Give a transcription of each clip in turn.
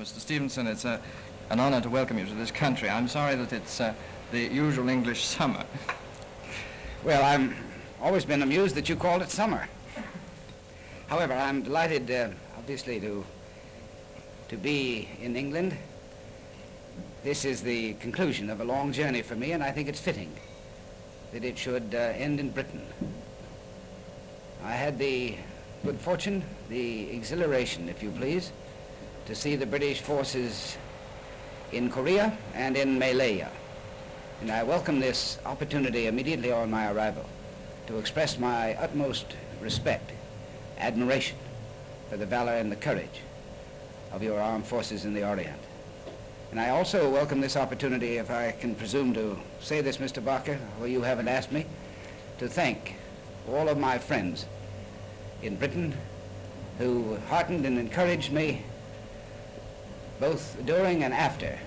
Mr. Stevenson, it's an honor to welcome you to this country. I'm sorry that it's the usual English summer. Well, I've always been amused that you called it summer. However, I'm delighted, obviously, to be in England. This is the conclusion of a long journey for me, and I think it's fitting that it should end in Britain. I had the good fortune, the exhilaration, if you please, to see the British forces in Korea and in Malaya. And I welcome this opportunity immediately on my arrival to express my utmost respect, admiration for the valor and the courage of your armed forces in the Orient. And I also welcome this opportunity, if I can presume to say this, Mr. Barker, though you haven't asked me, to thank all of my friends in Britain who heartened and encouraged me both during and after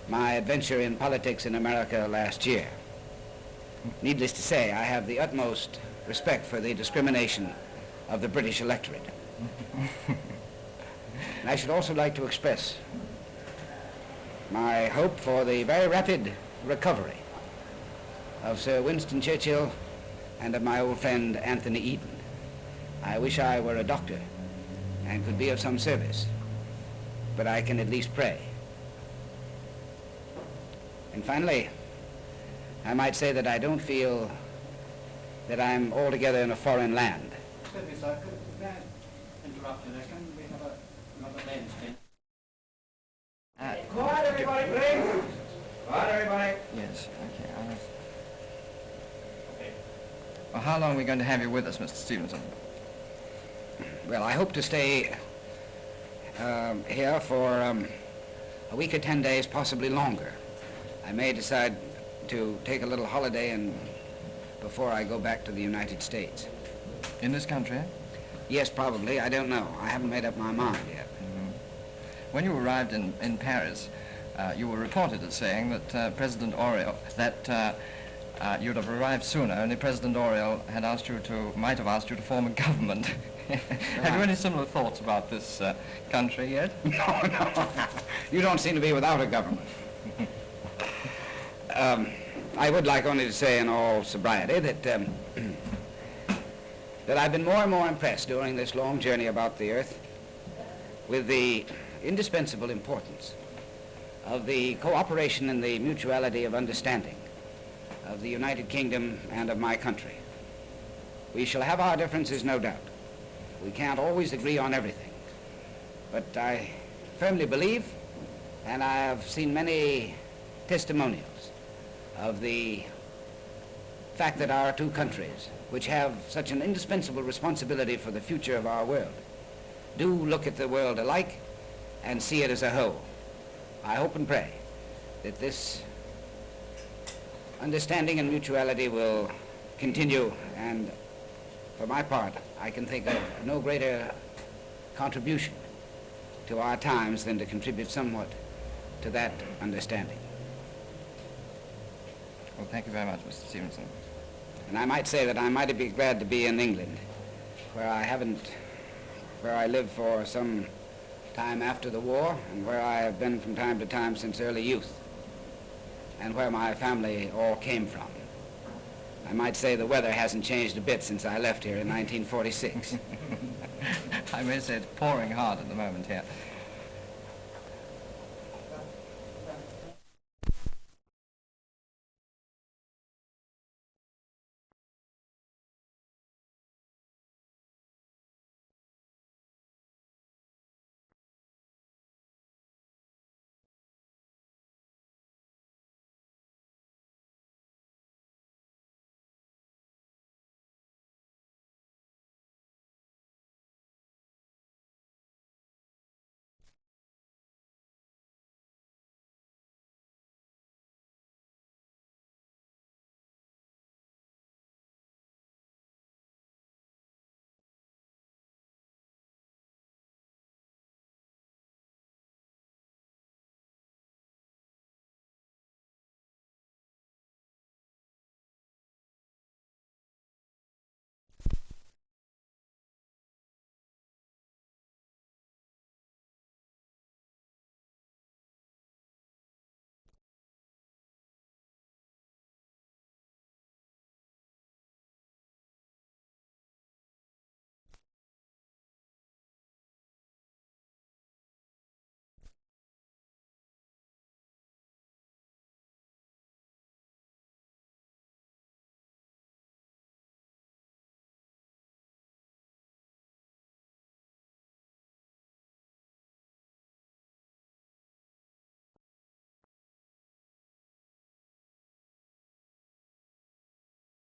my adventure in politics in America last year. Needless to say, I have the utmost respect for the discrimination of the British electorate. And I should also like to express my hope for the very rapid recovery of Sir Winston Churchill and of my old friend Anthony Eden. I wish I were a doctor and could be of some service, but I can at least pray. And finally, I might say that I don't feel that I'm altogether in a foreign land. Excuse me, sir, could I interrupt you a second? We have another lens in. Quiet, everybody, please! Quiet, everybody! Yes, okay. Well, how long are we going to have you with us, Mr. Stevenson? Well, I hope to stay here for a week or 10 days, possibly longer. I may decide to take a little holiday before I go back to the United States. In this country? Yes, probably. I don't know. I haven't made up my mind yet. Mm-hmm. When you arrived in Paris, you were reported as saying that President Auriol, that you'd have arrived sooner, only President Auriol had might have asked you to form a government. Have you any similar thoughts about this country yet? No. You don't seem to be without a government. I would like only to say in all sobriety that that I've been more and more impressed during this long journey about the earth with the indispensable importance of the cooperation and the mutuality of understanding of the United Kingdom and of my country. We shall have our differences, no doubt. We can't always agree on everything. But I firmly believe, and I have seen many testimonials of the fact that our two countries, which have such an indispensable responsibility for the future of our world, do look at the world alike and see it as a whole. I hope and pray that this understanding and mutuality will continue, and for my part, I can think of no greater contribution to our times than to contribute somewhat to that understanding. Well, thank you very much, Mr. Stevenson. And I might say that I might be glad to be in England, where I lived for some time after the war, and where I have been from time to time since early youth, and where my family all came from. I might say the weather hasn't changed a bit since I left here in 1946. I may say it's pouring hard at the moment here.